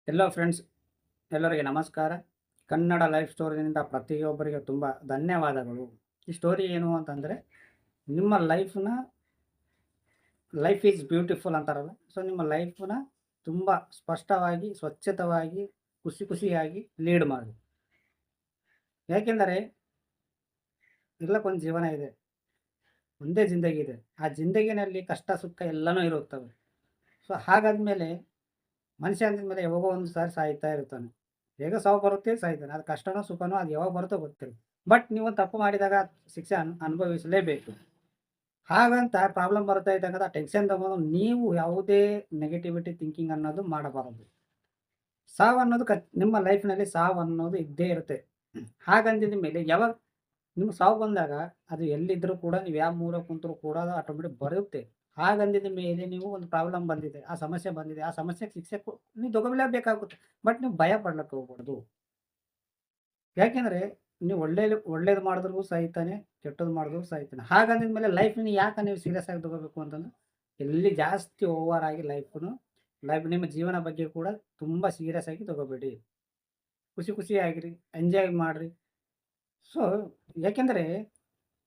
ಎಲ್ಲೋ friends, ಎಲ್ಲರಿಗೆ ನಮಸ್ಕಾರ. Kannada life ಸ್ಟೋರಿನಿಂದ ಪ್ರತಿಯೊಬ್ಬರಿಗೆ ತುಂಬ ಧನ್ಯವಾದಗಳು. ಈ ಸ್ಟೋರಿ ಏನು ಅಂತಂದರೆ, ನಿಮ್ಮ ಲೈಫ್ ಈಸ್ ಬ್ಯೂಟಿಫುಲ್ ಅಂತಾರಲ್ಲ. ಸೊ ನಿಮ್ಮ ಲೈಫನ್ನ ತುಂಬ ಸ್ಪಷ್ಟವಾಗಿ, ಸ್ವಚ್ಛತವಾಗಿ, ಖುಷಿಯಾಗಿ ಲೀಡ್ ಮಾಡಿ. ಯಾಕೆಂದರೆ ಎಲ್ಲಕ್ಕೊಂದು ಜೀವನ ಇದೆ, ಒಂದೇ ಜಿಂದಗಿ ಇದೆ. ಆ ಜಿಂದಗಿನಲ್ಲಿ ಕಷ್ಟ ಸುಖ ಎಲ್ಲನೂ ಇರುತ್ತವೆ. ಸೊ ಹಾಗಾದ್ಮೇಲೆ ಮನುಷ್ಯ ಅಂದಮೇಲೆ ಯಾವಾಗೋ ಒಂದು ಸಾರಿ ಸಾಯ್ತಾ ಇರ್ತಾನೆ. ಬೇಗ ಸಾವು ಬರುತ್ತೆ, ಸಾಯ್ತಾನೆ. ಅದು ಕಷ್ಟನೋ ಸುಖನೋ ಅದು ಯಾವಾಗ ಬರುತ್ತೋ ಗೊತ್ತಿಲ್ಲ. ಬಟ್ ನೀವು ತಪ್ಪು ಮಾಡಿದಾಗ ಶಿಕ್ಷೆ ಅನುಭವಿಸಲೇಬೇಕು. ಹಾಗಂತ ಪ್ರಾಬ್ಲಮ್ ಬರ್ತಾ ಇದ್ದಾಗ ಆ ಟೆನ್ಷನ್ ತಗೊಂಡು ನೀವು ಯಾವುದೇ ನೆಗೆಟಿವಿಟಿ ಥಿಂಕಿಂಗ್ ಅನ್ನೋದು ಮಾಡಬಾರದು. ಸಾವು ಅನ್ನೋದು ನಿಮ್ಮ ಲೈಫ್‌ನಲ್ಲಿ ಸಾವು ಅನ್ನೋದು ಇದ್ದೇ ಇರುತ್ತೆ. ಹಾಗಂದಿದ ಮೇಲೆ ಯಾವಾಗ ನಿಮ್ಗೆ ಸಾವು ಬಂದಾಗ ಅದು ಎಲ್ಲಿದ್ರೂ ಕೂಡ ನೀವು ಯಾವ ಮೂಲೆ ಕುಂತರೂ ಕೂಡ ಅದು ಆಟೋಮೆಟಿಕ್ ಬರುತ್ತೆ. ಹಾಗಂದಿದ ಮೇಲೆ ನೀವು ಒಂದು ಪ್ರಾಬ್ಲಮ್ ಬಂದಿದೆ, ಆ ಸಮಸ್ಯೆ ಬಂದಿದೆ, ಆ ಸಮಸ್ಯೆಗೆ ಶಿಕ್ಷೆ ನೀವು ತಗೊಳ್ಳೇಬೇಕಾಗುತ್ತೆ. ಬಟ್ ನೀವು ಭಯ ಪಡ್ಲಿಕ್ಕೆ ಹೋಗ್ಬಾರ್ದು. ಯಾಕೆಂದ್ರೆ ನೀವು ಒಳ್ಳೇದು ಮಾಡಿದ್ರು ಸಹಿತಾನೆ, ಕೆಟ್ಟದ್ದು ಮಾಡಿದ್ರು ಸಹಿತಾನೆ. ಹಾಗಂದಿದ ಮೇಲೆ ಲೈಫ್‌ನ ಯಾಕೆ ನೀವು ಸೀರಿಯಸ್ ಆಗಿ ತಗೋಬೇಕು ಅಂತಂದ್ರೆ, ಎಲ್ಲಿ ಜಾಸ್ತಿ ಓವರ್ ಆಗಿ ನಿಮ್ಮ ಜೀವನ ಬಗ್ಗೆ ಕೂಡ ತುಂಬ ಸೀರಿಯಸ್ ಆಗಿ ತಗೋಬೇಡಿ. ಖುಷಿಯಾಗಿರಿ, ಎಂಜಾಯ್ ಮಾಡ್ರಿ. ಸೊ ಯಾಕೆಂದ್ರೆ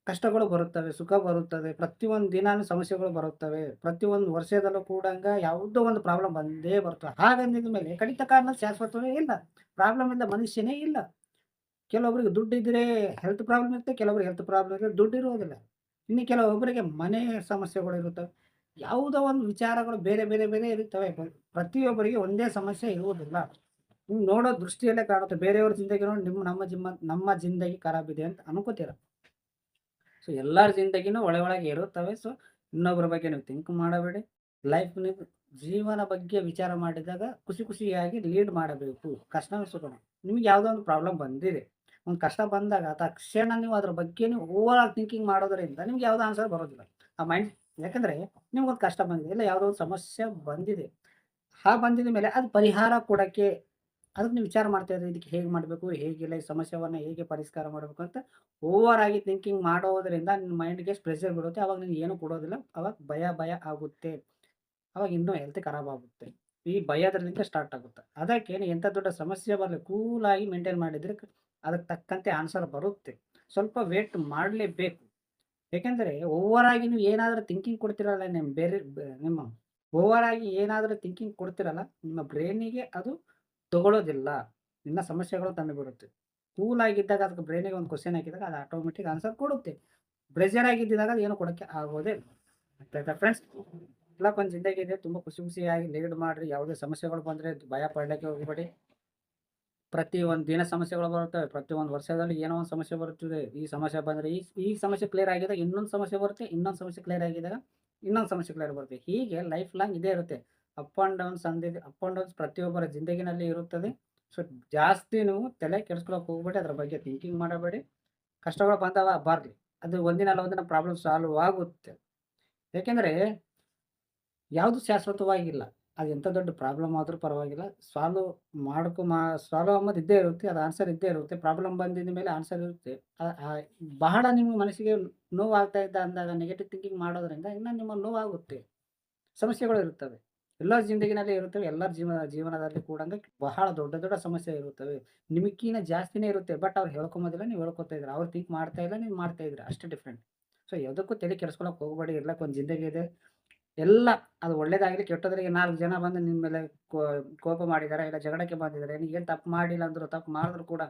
ಕಷ್ಟಗಳು ಬರುತ್ತವೆ, ಸುಖ ಬರುತ್ತದೆ. ಪ್ರತಿಯೊಂದು ದಿನಾನು ಸಮಸ್ಯೆಗಳು ಬರುತ್ತವೆ. ಪ್ರತಿಯೊಂದು ವರ್ಷದಲ್ಲೂ ಕೂಡಂಗ ಯಾವುದೋ ಒಂದು ಪ್ರಾಬ್ಲಮ್ ಬಂದೇ ಬರ್ತವೆ. ಹಾಗಂದಿದ ಮೇಲೆ ಕಡಿತ ಕಾರಣ ಶಾಶ್ವತವೇ ಇಲ್ಲ. ಪ್ರಾಬ್ಲಮ್ ಇಲ್ಲದ ಮನುಷ್ಯನೇ ಇಲ್ಲ. ಕೆಲವೊಬ್ಬರಿಗೆ ದುಡ್ಡಿದ್ರೆ ಹೆಲ್ತ್ ಪ್ರಾಬ್ಲಮ್ ಇರುತ್ತೆ, ಕೆಲವರಿಗೆ ಹೆಲ್ತ್ ಪ್ರಾಬ್ಲಮ್ ಇದ್ರೆ ದುಡ್ಡು ಇರುವುದಿಲ್ಲ. ಇನ್ನು ಕೆಲವೊಬ್ಬರಿಗೆ ಮನೆ ಸಮಸ್ಯೆಗಳು ಇರುತ್ತವೆ. ಯಾವುದೋ ಒಂದು ವಿಚಾರಗಳು ಬೇರೆ ಇರುತ್ತವೆ. ಪ್ರತಿಯೊಬ್ಬರಿಗೆ ಒಂದೇ ಸಮಸ್ಯೆ ಇರುವುದಿಲ್ಲ. ನೀವು ನೋಡೋ ದೃಷ್ಟಿಯಲ್ಲೇ ಕಾಣುತ್ತೆ. ಬೇರೆಯವ್ರ ಜಿಂದಗಿ ನೋಡಿ ನಮ್ಮ ಜಿಂದಗಿ ಖರಾಬ್ ಇದೆ ಅಂತ ಅನ್ಕೋತೀರ. ಸೊ ಎಲ್ಲರ ಜಿಂದಗಿನೂ ಒಳಗೆ ಇರುತ್ತವೆ. ಸೊ ಇನ್ನೊಬ್ಬರ ಬಗ್ಗೆ ನೀವು ಥಿಂಕ್ ಮಾಡಬೇಡಿ. ಲೈಫ್ ನೀವು ಜೀವನ ಬಗ್ಗೆ ವಿಚಾರ ಮಾಡಿದಾಗ ಖುಷಿಯಾಗಿ ಲೀಡ್ ಮಾಡಬೇಕು. ಕಷ್ಟ ಸುಖ ನಿಮ್ಗೆ ಯಾವುದೋ ಒಂದು ಪ್ರಾಬ್ಲಮ್ ಬಂದಿದೆ. ಒಂದು ಕಷ್ಟ ಬಂದಾಗ ತಕ್ಷಣ ನೀವು ಅದ್ರ ಬಗ್ಗೆ ಓವರ್ ಆಲ್ ಥಿಂಕಿಂಗ್ ಮಾಡೋದ್ರಿಂದ ನಿಮ್ಗೆ ಯಾವುದೋ ಆನ್ಸರ್ ಬರೋದಿಲ್ಲ. ಆ ಮೈಂಡ್ ಯಾಕಂದ್ರೆ ನಿಮ್ಗೊಂದು ಕಷ್ಟ ಬಂದಿದೆ, ಇಲ್ಲ ಯಾವುದೋ ಒಂದು ಸಮಸ್ಯೆ ಬಂದಿದೆ. ಬಂದಿದ ಮೇಲೆ ಅದು ಪರಿಹಾರ ಕೊಡಕ್ಕೆ ಅದಕ್ಕೆ ನೀವು ವಿಚಾರ ಮಾಡ್ತಾ ಇದ್ರಿ, ಇದಕ್ಕೆ ಹೇಗೆ ಮಾಡಬೇಕು, ಹೇಗಿಲ್ಲ, ಈ ಸಮಸ್ಯೆಯನ್ನು ಹೇಗೆ ಪರಿಷ್ಕಾರ ಮಾಡಬೇಕು ಅಂತ ಓವರ್ ಆಗಿ ಥಿಂಕಿಂಗ್ ಮಾಡೋದರಿಂದ ನಿಮ್ಮ ಮೈಂಡ್‌ಗೆ ಪ್ರೆಷರ್ ಬೀಳುತ್ತೆ. ಅವಾಗ ನಿಮ್ಗೆ ಏನು ಕೊಡೋದಿಲ್ಲ. ಅವಾಗ ಭಯ ಆಗುತ್ತೆ. ಅವಾಗ ಇನ್ನೂ ಹೆಲ್ತ್ ಖರಾಬ್ ಆಗುತ್ತೆ. ಈ ಭಯದ್ರಲಿಂದ ಸ್ಟಾರ್ಟ್ ಆಗುತ್ತೆ. ಅದಕ್ಕೆ ನೀವು ಎಂಥ ದೊಡ್ಡ ಸಮಸ್ಯೆ ಬರಲಿ ಕೂಲಾಗಿ ಮೇಂಟೈನ್ ಮಾಡಿದ್ರೆ ಅದಕ್ಕೆ ತಕ್ಕಂತೆ ಆನ್ಸರ್ ಬರುತ್ತೆ. ಸ್ವಲ್ಪ ವೇಟ್ ಮಾಡಲೇಬೇಕು. ಯಾಕೆಂದರೆ ಓವರ್ ಆಗಿ ನೀವು ಏನಾದರೂ ಥಿಂಕಿಂಗ್ ಕೊಡ್ತಿರಲ್ಲ, ನಿಮ್ಮ ಓವರ್ ಆಗಿ ಏನಾದರೂ ಥಿಂಕಿಂಗ್ ಕೊಡ್ತಿರಲ್ಲ, ನಿಮ್ಮ ಬ್ರೈನಿಗೆ ಅದು ತಗೊಳ್ಳೋದಿಲ್ಲ. ಇನ್ನ ಸಮಸ್ಯೆಗಳು ತಂದುಬಿಡುತ್ತೆ. ಕೂಲ್ ಆಗಿದ್ದಾಗ ಅದಕ್ಕೆ ಬ್ರೈನಿಗೆ ಒಂದು ಕ್ವೆಶ್ಚನ್ ಹಾಕಿದಾಗ ಅದು ಆಟೋಮೆಟಿಕ್ ಆನ್ಸರ್ ಕೊಡುತ್ತೆ. ಪ್ರೆಷರ್ ಆಗಿದ್ದಾಗ ಅದು ಏನು ಕೊಡೋಕ್ಕೆ ಆಗೋದೇ ಇಲ್ಲ. ಅರ್ಥಾಯ್ತಾ ಫ್ರೆಂಡ್ಸ್? ಎಲ್ಲಕ್ಕೊಂದು ಜಿಂದಗಿ ಇದೆ. ತುಂಬ ಖುಷಿಯಾಗಿ ಲೀಡ್ ಮಾಡ್ರಿ. ಯಾವುದೇ ಸಮಸ್ಯೆಗಳು ಬಂದರೆ ಭಯ ಪಡಲಿಕ್ಕೆ ಹೋಗಬೇಡಿ. ಪ್ರತಿ ಒಂದು ದಿನ ಸಮಸ್ಯೆಗಳು ಬರುತ್ತವೆ. ಪ್ರತಿಯೊಂದು ವರ್ಷದಲ್ಲಿ ಏನೋ ಒಂದು ಸಮಸ್ಯೆ ಬರುತ್ತದೆ. ಈ ಸಮಸ್ಯೆ ಬಂದರೆ ಈ ಸಮಸ್ಯೆ ಕ್ಲಿಯರ್ ಆಗಿದಾಗ ಇನ್ನೊಂದು ಸಮಸ್ಯೆ ಬರುತ್ತೆ. ಇನ್ನೊಂದು ಸಮಸ್ಯೆ ಕ್ಲಿಯರ್ ಆಗಿದಾಗ ಇನ್ನೊಂದು ಸಮಸ್ಯೆ ಕ್ಲಿಯರ್ ಬರುತ್ತೆ. ಹೀಗೆ ಲೈಫ್ ಲಾಂಗ್ ಇದೇ ಇರುತ್ತೆ. ಅಪ್ ಆ್ಯಂಡ್ ಡೌನ್ಸ್ ಪ್ರತಿಯೊಬ್ಬರ ಜಿಂದಗಿನಲ್ಲಿ ಇರುತ್ತದೆ. ಸೊ ಜಾಸ್ತಿ ನೀವು ತಲೆ ಕೆಡಿಸ್ಕೊಳ್ಳೋಕೆ ಹೋಗ್ಬೇಡಿ. ಅದ್ರ ಬಗ್ಗೆ ಥಿಂಕಿಂಗ್ ಮಾಡಬೇಡಿ. ಕಷ್ಟಗಳು ಬಂದವ ಬರಲಿ. ಅದು ಒಂದಿನ ಅಲ್ಲ ಒಂದಿನ ಪ್ರಾಬ್ಲಮ್ ಸಾಲ್ವ್ ಆಗುತ್ತೆ. ಯಾಕೆಂದರೆ ಯಾವುದು ಶಾಶ್ವತವಾಗಿಲ್ಲ. ಅದು ಎಂಥ ದೊಡ್ಡ ಪ್ರಾಬ್ಲಮ್ ಆದರೂ ಪರವಾಗಿಲ್ಲ. ಸಾಲ್ವ್ ಸಾಲ್ವ್ ಅನ್ನೋದು ಇದ್ದೇ ಇರುತ್ತೆ. ಅದು ಆನ್ಸರ್ ಇದ್ದೇ ಇರುತ್ತೆ. ಪ್ರಾಬ್ಲಮ್ ಬಂದಿದ ಮೇಲೆ ಆನ್ಸರ್ ಇರುತ್ತೆ. ಬಹಳ ನಿಮ್ಮ ಮನಸ್ಸಿಗೆ ನೋವಾಗ್ತಾ ಅಂದಾಗ ನೆಗೆಟಿವ್ ಥಿಂಕಿಂಗ್ ಮಾಡೋದ್ರಿಂದ ಇನ್ನು ನಿಮಗೆ ನೋವಾಗುತ್ತೆ. ಸಮಸ್ಯೆಗಳು ಇರುತ್ತವೆ. ಎಲ್ಲರ ಜಿಂದಗಿನಲ್ಲಿ ಇರುತ್ತವೆ. ಎಲ್ಲರ ಜೀವನದಲ್ಲಿ ಕೂಡ ಬಹಳ ದೊಡ್ಡ ಸಮಸ್ಯೆ ಇರುತ್ತವೆ. ನಿಮಗಿನ್ನ ಜಾಸ್ತಿನೇ ಇರುತ್ತೆ. ಬಟ್ ಅವ್ರು ಹೇಳ್ಕೊಂಬೋದಿಲ್ಲ, ನೀವು ಹೇಳ್ಕೊತಾ ಇದ್ದೀರ. ಅವ್ರು ಥಿಂಕ್ ಮಾಡ್ತಾ ಇಲ್ಲ, ನೀವು ಮಾಡ್ತಾ ಇದ್ದೀರ. ಅಷ್ಟೇ ಡಿಫ್ರೆಂಟ್. ಸೊ ಯಾವುದಕ್ಕೂ ತಲೆ ಕೆಡಿಸ್ಕೊಳ್ಳೋಕೆ ಹೋಗಬೇಡಿ. ಇರ್ಲಕ್ಕೆ ಒಂದು ಜಿಂದಗಿ ಇದೆ. ಎಲ್ಲ ಅದು ಒಳ್ಳೇದಾಗಲಿ ಕೆಟ್ಟದಾಗಲಿ 4 ಜನ ಬಂದು ನಿಮ್ಮ ಮೇಲೆ ಕೋಪ ಮಾಡಿದ್ದಾರೆ, ಇಲ್ಲ ಜಗಳಕ್ಕೆ ಬಂದಿದ್ದಾರೆ. ನೀವೇನು ತಪ್ಪು ಮಾಡಿಲ್ಲ ಅಂದ್ರು, ತಪ್ಪು ಮಾಡಿದ್ರು ಕೂಡ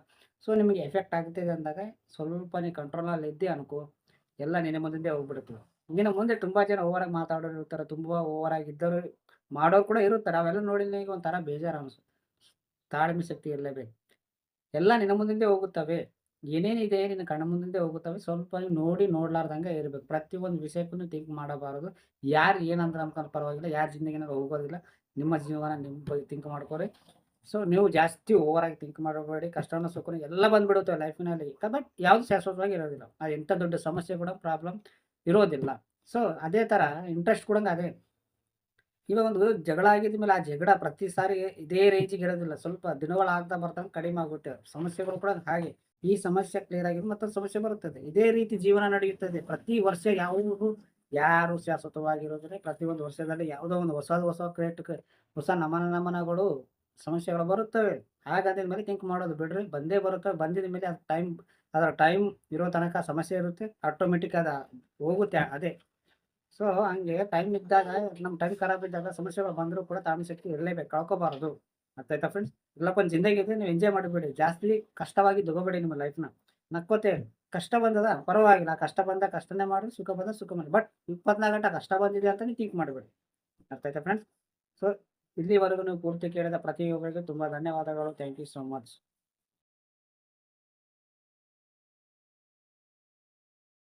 ಸೊ ನಿಮಗೆ ಎಫೆಕ್ಟ್ ಆಗ್ತಿದೆ ಅಂದಾಗ ಸ್ವಲ್ಪ ನೀವು ಕಂಟ್ರೋಲಲ್ಲಿ ಇದ್ದೆ ಅನ್ಕೋ, ಎಲ್ಲ ನಿನ್ನ ಮುಂದಿಂದೆ ಹೋಗ್ಬಿಡುತ್ತೆ. ಇನ್ನು ಮುಂದೆ ತುಂಬಾ ಜನ ಓವರಾಗಿ ಮಾತಾಡೋರು ಇರ್ತಾರೆ. ತುಂಬಾ ಓವರಾಗಿ ಇದ್ದವರು ಮಾಡೋರು ಕೂಡ ಇರುತ್ತಾರೆ. ಅವೆಲ್ಲ ನೋಡಿ ನನಗೆ ಒಂಥರ ಬೇಜಾರು ಅನಿಸುತ್ತೆ. ತಾಳ್ಮೆ ಶಕ್ತಿ ಇರಲೇಬೇಕು. ಎಲ್ಲ ನಿನ್ನ ಮುಂದಿಂದೆ ಹೋಗುತ್ತವೆ. ಏನೇನಿದೆ ನಿನ್ನ ಕಣ್ಣ ಮುಂದಿಂದೆ ಹೋಗುತ್ತವೆ. ಸ್ವಲ್ಪ ನೀವು ನೋಡಿ ನೋಡ್ಲಾರ್ದಂಗೆ ಇರಬೇಕು. ಪ್ರತಿಯೊಂದು ವಿಷಯಕ್ಕೂ ಥಿಂಕ್ ಮಾಡಬಾರದು. ಯಾರು ಏನಂದ್ರೆ ಅನ್ಕೊಂಡ್ರೆ ಪರವಾಗಿಲ್ಲ. ಯಾರ ಜಿಂದಗಿನಾಗ ಹೋಗೋದಿಲ್ಲ. ನಿಮ್ಮ ಜೀವನ ನಿಮ್ಮ ಬಗ್ಗೆ ಥಿಂಕ್ ಮಾಡ್ಕೊರಿ. ಸೊ ನೀವು ಜಾಸ್ತಿ ಓವರಾಗಿ ಥಿಂಕ್ ಮಾಡಬೇಡಿ. ಕಷ್ಟನೋ ಸುಖನೋ ಎಲ್ಲ ಬಂದ್ಬಿಡುತ್ತೆ ಲೈಫಿನಲ್ಲಿ. ಬಟ್ ಯಾವುದು ಶಾಶ್ವತವಾಗಿ ಇರೋದಿಲ್ಲ. ಅದು ಎಂಥ ದೊಡ್ಡ ಸಮಸ್ಯೆ ಕೂಡ ಪ್ರಾಬ್ಲಮ್ ಇರೋದಿಲ್ಲ. ಸೊ ಅದೇ ಥರ ಇಂಟ್ರೆಸ್ಟ್ ಕೂಡ ಅದೇ. ಇವಾಗ ಒಂದು ಜಗಳ ಆಗಿದ್ಮೇಲೆ ಆ ಜಗಳ ಪ್ರತಿ ಸಾರಿ ಇದೇ ರೇಂಜಿಗೆ ಇರೋದಿಲ್ಲ. ಸ್ವಲ್ಪ ದಿನಗಳಾಗ್ತಾ ಬರ್ತಾಂಗೆ ಕಡಿಮೆ ಆಗುತ್ತೆ. ಸಮಸ್ಯೆಗಳು ಕೂಡ ಹಾಗೆ. ಈ ಸಮಸ್ಯೆ ಕ್ಲಿಯರ್ ಆಗಿದ್ರೆ ಮತ್ತೊಂದು ಸಮಸ್ಯೆ ಬರುತ್ತದೆ. ಇದೇ ರೀತಿ ಜೀವನ ನಡೆಯುತ್ತದೆ. ಪ್ರತಿ ವರ್ಷ ಯಾರು ಶಾಶ್ವತವಾಗಿರೋದಿಲ್ಲ. ಪ್ರತಿಯೊಂದು ವರ್ಷದಲ್ಲಿ ಯಾವುದೋ ಒಂದು ಹೊಸ ಹೊಸ ನಮನಗಳು ಸಮಸ್ಯೆಗಳು ಬರುತ್ತವೆ. ಹಾಗಾದ ಮೇಲೆ ಥಿಂಕ್ ಮಾಡೋದು ಬಿಡ್ರಿ. ಬಂದೇ ಬರುತ್ತವೆ. ಬಂದಿದ ಮೇಲೆ ಅದು ಅದರ ಟೈಮ್ ಇರೋ ತನಕ ಸಮಸ್ಯೆ ಇರುತ್ತೆ. ಆಟೋಮೆಟಿಕ್ ಅದು ಹೋಗುತ್ತೆ ಅದೇ. ಸೊ, ಹಂಗೆ ಟೈಮ್ ಇದ್ದಾಗ ನಮ್ಮ ಟೈಮ್ ಖರಾಬ್ ಇದ್ದಾಗ ಸಮಸ್ಯೆಗಳು ಬಂದರೂ ಕೂಡ ತಾಳ್ಮೆ ಶಕ್ತಿ ಇರಲೇಬೇಕು. ಕಳ್ಕೋಬಾರದು. ಅರ್ಥ ಆಯ್ತಾ ಫ್ರೆಂಡ್ಸ್? ಇಲ್ಲಪ್ಪ ಜಿಂದಗಿ ಇದೆ ನೀವು ಎಂಜಾಯ್ ಮಾಡಬೇಡಿ. ಜಾಸ್ತಿ ಕಷ್ಟವಾಗಿ ತಗೋಬೇಡಿ ನಿಮ್ಮ ಲೈಫ್‌ನ. ನಕ್ಕೋತೆ ಇರಿ. ಕಷ್ಟ ಬಂದದ ಪರವಾಗಿಲ್ಲ. ಕಷ್ಟ ಬಂದಾಗ ಕಷ್ಟನೇ ಮಾಡಿ, ಸುಖ ಬಂದಾಗ ಸುಖ ಮಾಡಿ. ಬಟ್ 24 ಗಂಟೆ ಕಷ್ಟ ಬಂದಿದೆ ಅಂತ ನೀವು ಥಿಂಕ್ ಮಾಡಬೇಡಿ. ಅರ್ಥ ಆಯ್ತಾ ಫ್ರೆಂಡ್ಸ್? ಸೊ, ಇಲ್ಲಿವರೆಗೂ ನೀವು ಪೂರ್ತಿ ಕೇಳಿದ ಪ್ರತಿಯೊಬ್ಬರಿಗೂ ತುಂಬಾ ಧನ್ಯವಾದಗಳು. Thank you so much.